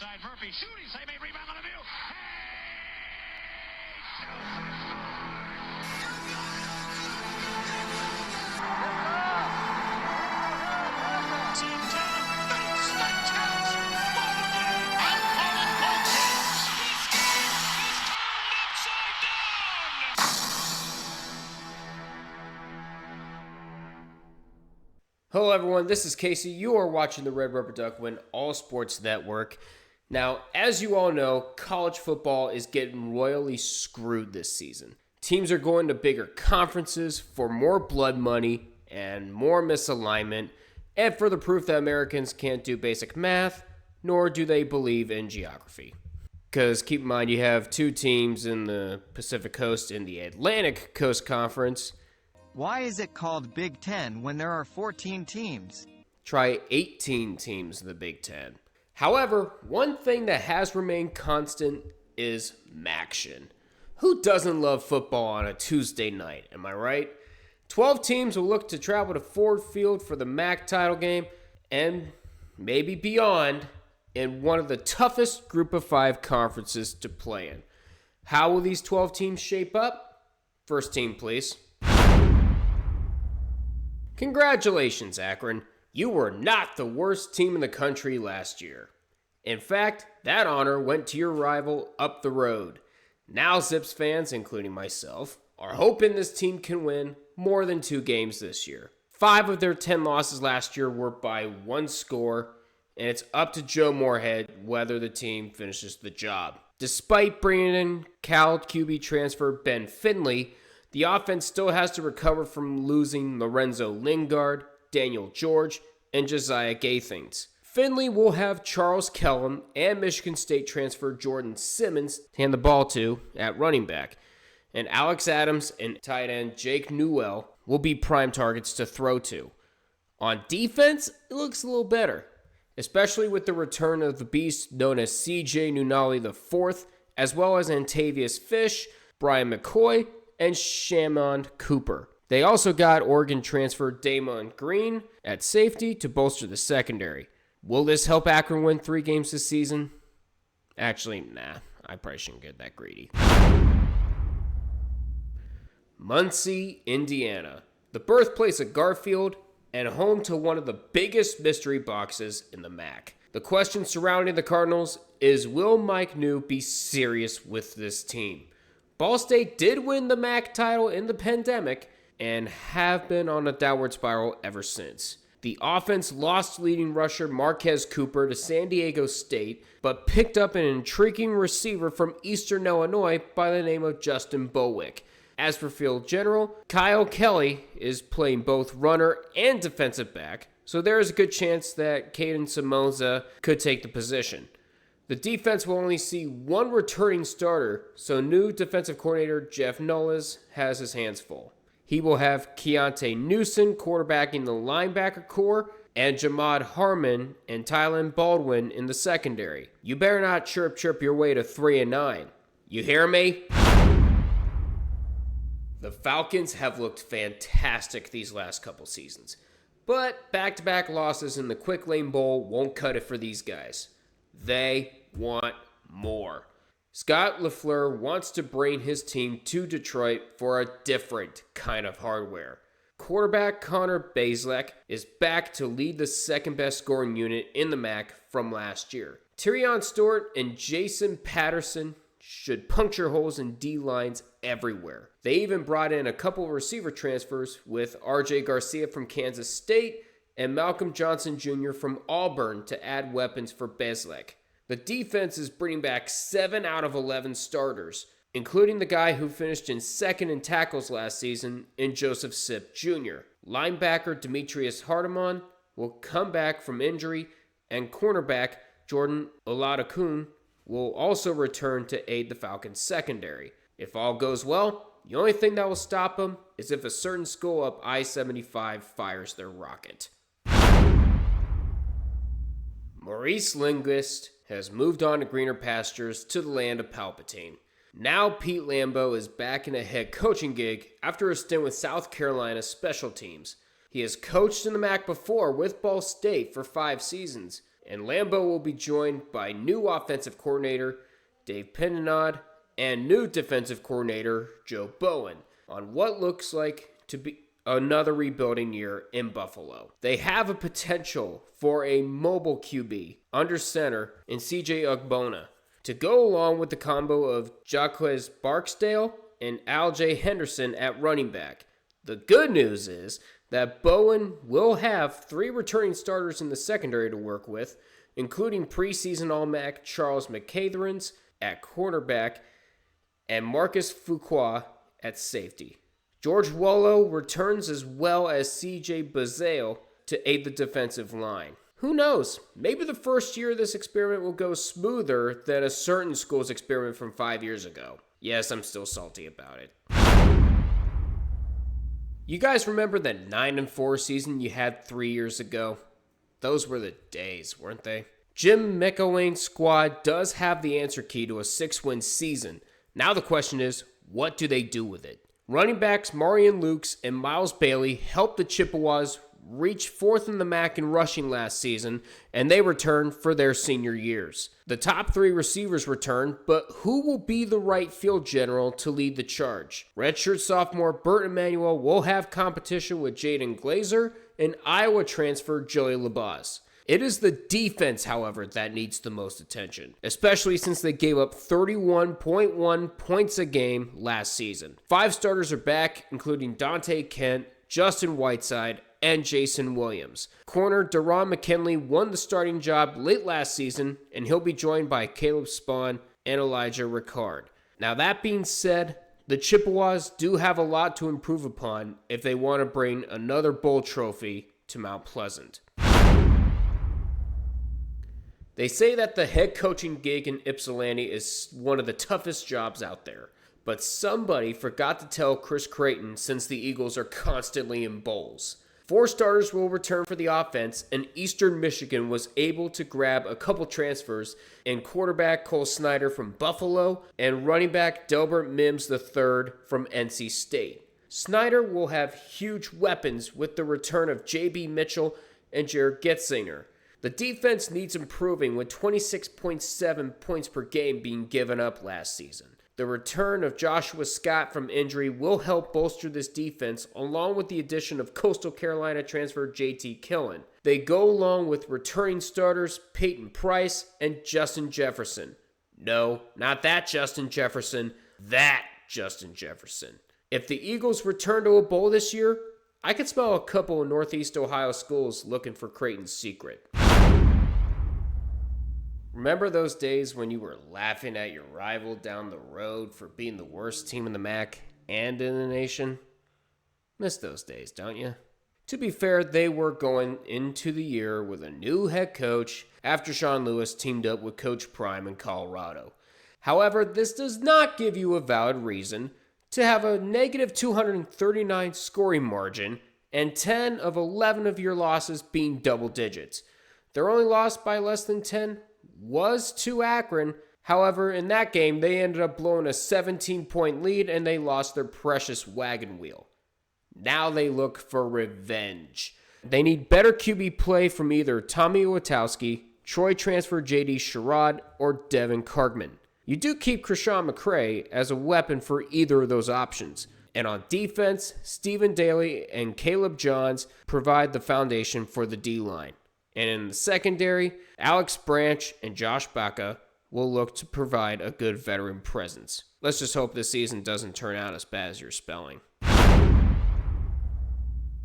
inside. Murphy shooting, save a rebound on the view. Hello everyone, this is Casey. You are watching the Red Rubber Duck Win All Sports Network. Now, as you all know, college football is getting royally screwed this season. Teams are going to bigger conferences for more blood money and more misalignment, and for the proof that Americans can't do basic math, nor do they believe in geography. Because keep in mind, you have two teams in the Pacific Coast in the Atlantic Coast Conference. Why is it called Big Ten when there are 14 teams? Try 18 teams in the Big Ten. However, one thing that has remained constant is MACtion. Who doesn't love football on a Tuesday night, am I right? 12 teams will look to travel to Ford Field for the MAC title game and maybe beyond in one of the toughest group of 5 conferences to play in. How will these 12 teams shape up? First team, please. Congratulations, Akron. You were not the worst team in the country last year. In fact, that honor went to your rival up the road. Now Zips fans, including myself, are hoping this team can win more than 2 games this year. 5 of their 10 losses last year were by 1 score, and it's up to Joe Moorhead whether the team finishes the job. Despite bringing in Cal QB transfer Ben Finley, the offense still has to recover from losing Lorenzo Lingard, Daniel George, and Josiah Gathings. Finley will have Charles Kellum and Michigan State transfer Jordan Simmons to hand the ball to at running back. And Alex Adams and tight end Jake Newell will be prime targets to throw to. On defense, it looks a little better, especially with the return of the beast known as CJ Nunali IV, as well as Antavius Fish, Brian McCoy, and Shamond Cooper. They also got Oregon transfer Damon Green at safety to bolster the secondary. Will this help Akron win 3 games this season? Actually, nah, I probably shouldn't get that greedy. Muncie, Indiana, the birthplace of Garfield and home to one of the biggest mystery boxes in the MAC. The question surrounding the Cardinals is, will Mike New be serious with this team? Ball State did win the MAC title in the pandemic and have been on a downward spiral ever since. The offense lost leading rusher Marquez Cooper to San Diego State, but picked up an intriguing receiver from Eastern Illinois by the name of Justin Bowick. As for field general, Kyle Kelly is playing both runner and defensive back, so there is a good chance that Caden Somoza could take the position. The defense will only see 1 returning starter, so new defensive coordinator Jeff Nulles has his hands full. He will have Keontae Newsom quarterbacking the linebacker core and Jamad Harmon and Tylen Baldwin in the secondary. You better not chirp your way to 3-9. You hear me? The Falcons have looked fantastic these last couple seasons, but back-to-back losses in the Quick Lane Bowl won't cut it for these guys. They want more. Scott LaFleur wants to bring his team to Detroit for a different kind of hardware. Quarterback Connor Bazelak is back to lead the second-best scoring unit in the MAC from last year. Tyrion Stewart and Jason Patterson should puncture holes in D-lines everywhere. They even brought in a couple of receiver transfers with RJ Garcia from Kansas State and Malcolm Johnson Jr. from Auburn to add weapons for Bazelak. The defense is bringing back 7 out of 11 starters, including the guy who finished in second in tackles last season in Joseph Sipp Jr. Linebacker Demetrius Hardeman will come back from injury, and cornerback Jordan Oladokun will also return to aid the Falcons' secondary. If all goes well, the only thing that will stop them is if a certain school up I-75 fires their rocket. Maurice Linguist has moved on to greener pastures to the land of Palpatine. Now Pete Lambeau is back in a head coaching gig after a stint with South Carolina special teams. He has coached in the MAC before with Ball State for 5 seasons, and Lambeau will be joined by new offensive coordinator Dave Pendenod and new defensive coordinator Joe Bowen on what looks like to be another rebuilding year in Buffalo. They have a potential for a mobile QB under center in CJ Ugbona to go along with the combo of Jaquez Barksdale and Al J. Henderson at running back. The good news is that Bowen will have 3 returning starters in the secondary to work with, including preseason All-Mac Charles McCatherins at cornerback and Marcus Fuqua at safety. George Wallow returns as well as C.J. Bazale to aid the defensive line. Who knows? Maybe the first year of this experiment will go smoother than a certain school's experiment from 5 years ago. Yes, I'm still salty about it. You guys remember the 9-4 season you had 3 years ago? Those were the days, weren't they? Jim McElwain's squad does have the answer key to a 6-win season. Now the question is, what do they do with it? Running backs Marion Lukes and Miles Bailey helped the Chippewas reach 4th in the MAC in rushing last season, and they return for their senior years. The top 3 receivers return, but who will be the right field general to lead the charge? Redshirt sophomore Burt Emanuel will have competition with Jaden Glazer and Iowa transfer Joey Labaz. It is the defense, however, that needs the most attention, especially since they gave up 31.1 points a game last season. 5 starters are back, including Dante Kent, Justin Whiteside, and Jason Williams. Corner Deron McKinley won the starting job late last season, and he'll be joined by Caleb Spahn and Elijah Ricard. Now that being said, the Chippewas do have a lot to improve upon if they want to bring another bowl trophy to Mount Pleasant. They say that the head coaching gig in Ypsilanti is one of the toughest jobs out there, but somebody forgot to tell Chris Creighton since the Eagles are constantly in bowls. 4 starters will return for the offense, and Eastern Michigan was able to grab a couple transfers in quarterback Cole Snyder from Buffalo and running back Delbert Mims III from NC State. Snyder will have huge weapons with the return of J.B. Mitchell and Jared Getzinger. The defense needs improving with 26.7 points per game being given up last season. The return of Joshua Scott from injury will help bolster this defense, along with the addition of Coastal Carolina transfer J.T. Killen. They go along with returning starters Peyton Price and Justin Jefferson. No, not that Justin Jefferson, that Justin Jefferson. If the Eagles return to a bowl this year, I could smell a couple of Northeast Ohio schools looking for Creighton's secret. Remember those days when you were laughing at your rival down the road for being the worst team in the MAC and in the nation? Miss those days, don't you? To be fair, they were going into the year with a new head coach after Sean Lewis teamed up with Coach Prime in Colorado. However, this does not give you a valid reason to have a negative 239 scoring margin and 10 of 11 of your losses being double digits. Their only loss by less than 10 was to Akron. However, in that game, they ended up blowing a 17-point lead and they lost their precious wagon wheel. Now they look for revenge. They need better QB play from either Tommy Witowski, Troy transfer J.D. Sherrod, or Devin Cargman. You do keep Krishan McCray as a weapon for either of those options. And on defense, Stephen Daly and Caleb Johns provide the foundation for the D-line. And in the secondary, Alex Branch and Josh Baca will look to provide a good veteran presence. Let's just hope this season doesn't turn out as bad as your spelling.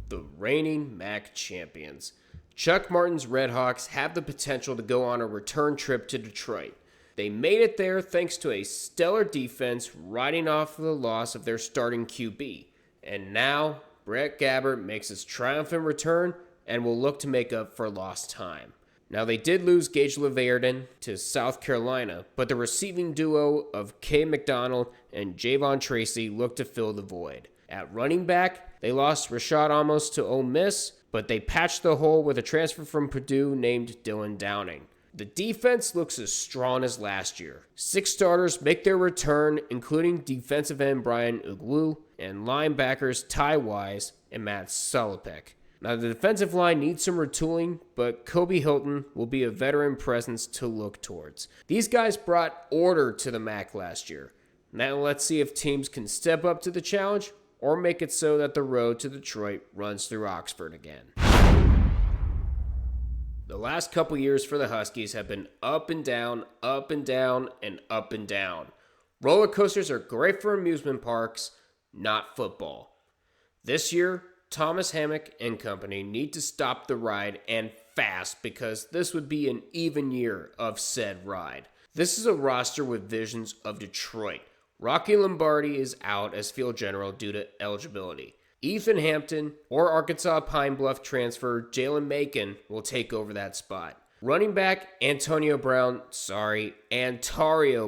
The reigning MAC champions. Chuck Martin's RedHawks have the potential to go on a return trip to Detroit. They made it there thanks to a stellar defense riding off the loss of their starting QB. And now, Brett Gabbert makes his triumphant return and will look to make up for lost time. Now, they did lose Gage LeVerden to South Carolina, but the receiving duo of Kay McDonald and Javon Tracy look to fill the void. At running back, they lost Rashad Amos to Ole Miss, but they patched the hole with a transfer from Purdue named Dylan Downing. The defense looks as strong as last year. 6 starters make their return, including defensive end Brian Ugwu and linebackers Ty Wise and Matt Solopek. Now, the defensive line needs some retooling, but Kobe Hilton will be a veteran presence to look towards. These guys brought order to the MAC last year. Now let's see if teams can step up to the challenge or make it so that the road to Detroit runs through Oxford again. The last couple years for the Huskies have been up and down, up and down, and up and down. Roller coasters are great for amusement parks, not football. This year, Thomas Hammock and company need to stop the ride and fast because this would be an even year of said ride. This is a roster with visions of Detroit. Rocky Lombardi is out as field general due to eligibility. Ethan Hampton or Arkansas Pine Bluff transfer Jalen Macon will take over that spot. Running back Antario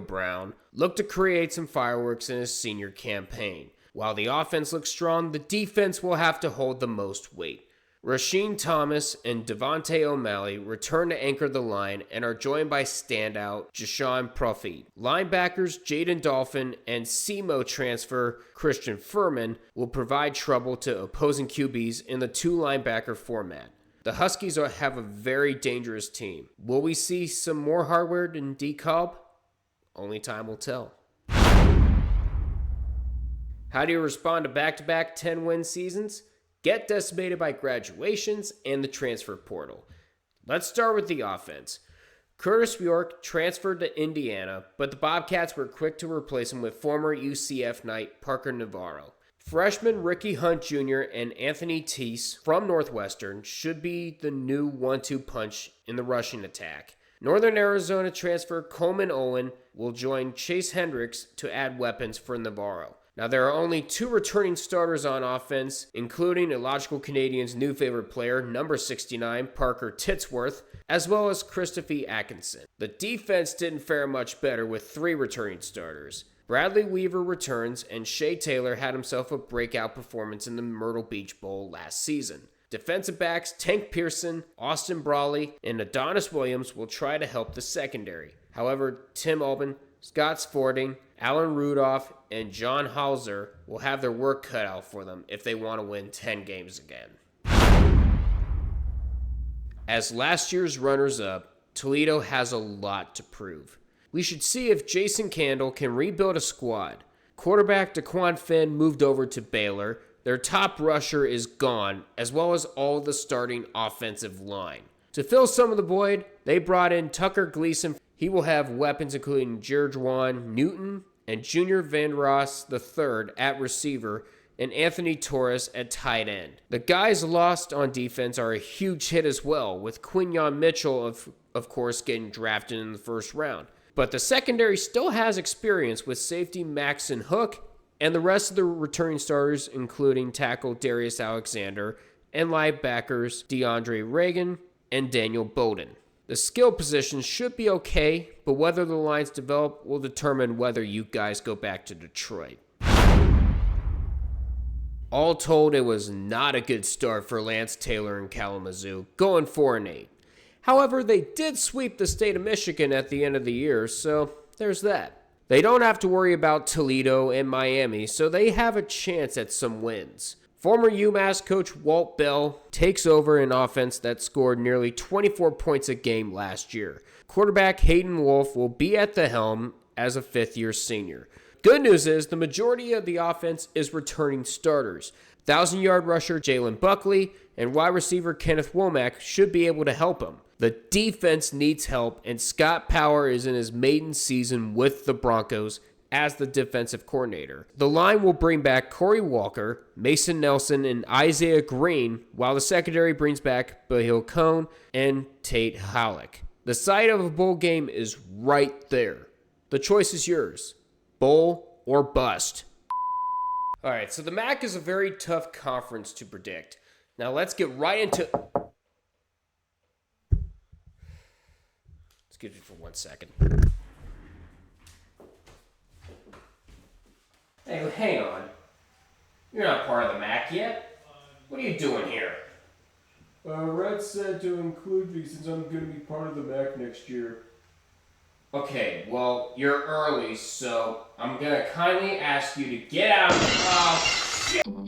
Brown looked to create some fireworks in his senior campaign. While the offense looks strong, the defense will have to hold the most weight. Rasheem Thomas and Devontae O'Malley return to anchor the line and are joined by standout Jashawn Profit. Linebackers Jaden Dolphin and SEMO transfer Christian Furman will provide trouble to opposing QBs in the two linebacker format. The Huskies have a very dangerous team. Will we see some more hardware than DCobb? Only time will tell. How do you respond to back-to-back 10-win seasons? Get decimated by graduations and the transfer portal. Let's start with the offense. Curtis York transferred to Indiana, but the Bobcats were quick to replace him with former UCF Knight Parker Navarro. Freshman Ricky Hunt Jr. and Anthony Teese from Northwestern should be the new 1-2 punch in the rushing attack. Northern Arizona transfer Coleman Owen will join Chase Hendricks to add weapons for Navarro. Now, there are only 2 returning starters on offense, including Illogical Canadian's new favorite player, number 69, Parker Titsworth, as well as Christopher Atkinson. The defense didn't fare much better with 3 returning starters. Bradley Weaver returns, and Shea Taylor had himself a breakout performance in the Myrtle Beach Bowl last season. Defensive backs Tank Pearson, Austin Brawley, and Adonis Williams will try to help the secondary. However, Tim Albin, Scott Sporting, Alan Rudolph, and John Hauser will have their work cut out for them if they want to win 10 games again. As last year's runners-up, Toledo has a lot to prove. We should see if Jason Candle can rebuild a squad. Quarterback DeQuan Finn moved over to Baylor. Their top rusher is gone, as well as all the starting offensive line. To fill some of the void, they brought in Tucker Gleason. He will have weapons including Jerjuan Newton and Junior Van Ross III at receiver and Anthony Torres at tight end. The guys lost on defense are a huge hit as well, with Quinyon Mitchell, of course, getting drafted in the first round. But the secondary still has experience with safety Maxon Hook and the rest of the returning starters, including tackle Darius Alexander and linebackers DeAndre Reagan and Daniel Bowden. The skill positions should be okay, but whether the lines develop will determine whether you guys go back to Detroit. All told, it was not a good start for Lance Taylor and Kalamazoo, going 4-8. However, they did sweep the state of Michigan at the end of the year, so there's that. They don't have to worry about Toledo and Miami, so they have a chance at some wins. Former UMass coach Walt Bell takes over an offense that scored nearly 24 points a game last year. Quarterback Hayden Wolf will be at the helm as a fifth-year senior. Good news is the majority of the offense is returning starters. 1,000-yard rusher Jalen Buckley and wide receiver Kenneth Womack should be able to help him. The defense needs help, and Scott Power is in his maiden season with the Broncos as the defensive coordinator. The line will bring back Corey Walker, Mason Nelson, and Isaiah Green, while the secondary brings back Bahil Cone and Tate Halleck. The site of a bowl game is right there. The choice is yours. Bowl or bust. All right, so the MAC is a very tough conference to predict. Now let's get right into... Excuse me for 1 second. Hey, hang on. You're not part of the MAC yet. What are you doing here? Red said to include me since I'm going to be part of the MAC next year. Okay, well, you're early, so I'm going to kindly ask you to get out of the...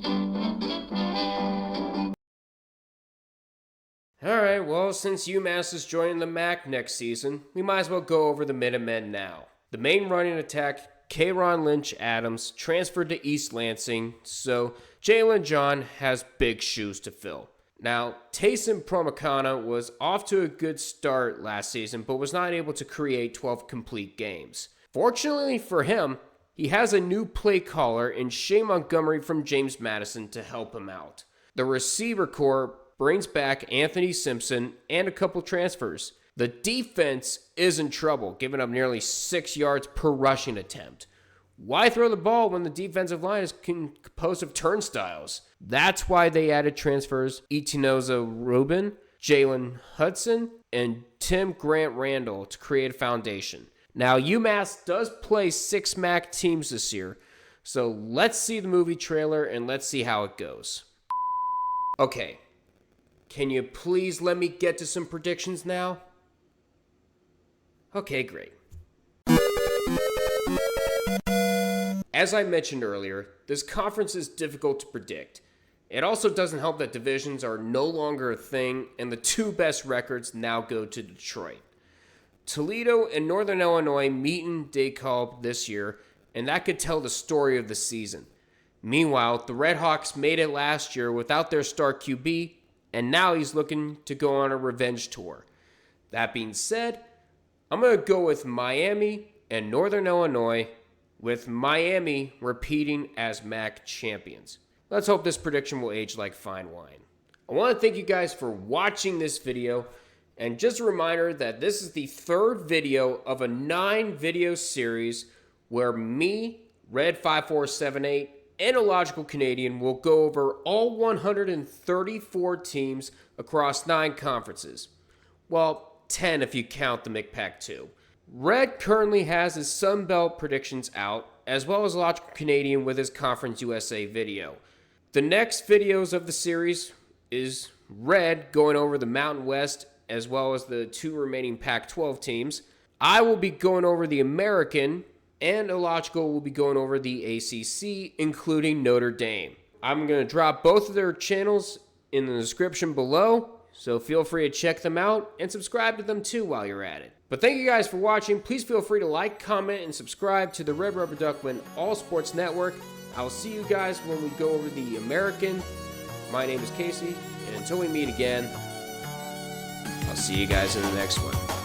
Well, since UMass is joining the MAC next season, we might as well go over the Minutemen now. The main running attack, K'Ron Lynch Adams, transferred to East Lansing, so Jalen John has big shoes to fill. Now, Taysom Promacana was off to a good start last season, but was not able to create 12 complete games. Fortunately for him, he has a new play caller in Shea Montgomery from James Madison to help him out. The receiver corps brings back Anthony Simpson and a couple transfers. The defense is in trouble, giving up nearly 6 yards per rushing attempt. Why throw the ball when the defensive line is composed of turnstiles? That's why they added transfers Itinoza Rubin, Jalen Hudson, and Tim Grant Randall to create a foundation. Now, UMass does play 6 MAC teams this year, so let's see the movie trailer and let's see how it goes. Okay, can you please let me get to some predictions now? Okay, great. As I mentioned earlier, this conference is difficult to predict. It also doesn't help that divisions are no longer a thing, and the 2 best records now go to Detroit. Toledo and Northern Illinois meet in DeKalb this year, and that could tell the story of the season. Meanwhile, the RedHawks made it last year without their star QB, and now he's looking to go on a revenge tour. That being said, I'm going to go with Miami and Northern Illinois, with Miami repeating as MAC champions. Let's hope this prediction will age like fine wine. I want to thank you guys for watching this video, and just a reminder that this is the 3rd video of a 9-video series where me, Red5478, and Illogical Canadian will go over all 134 teams across 9 conferences. Well, 10 if you count the McPac-2. Red currently has his Sun Belt predictions out, as well as Illogical Canadian with his Conference USA video. The next videos of the series is Red going over the Mountain West, as well as the 2 remaining Pac-12 teams. I will be going over the American, and Illogical will be going over the ACC, including Notre Dame. I'm going to drop both of their channels in the description below, so feel free to check them out and subscribe to them too while you're at it. But thank you guys for watching. Please feel free to like, comment, and subscribe to the Red Rubber Duckman All Sports Network. I'll see you guys when we go over the American. My name is Casey, and until we meet again, I'll see you guys in the next one.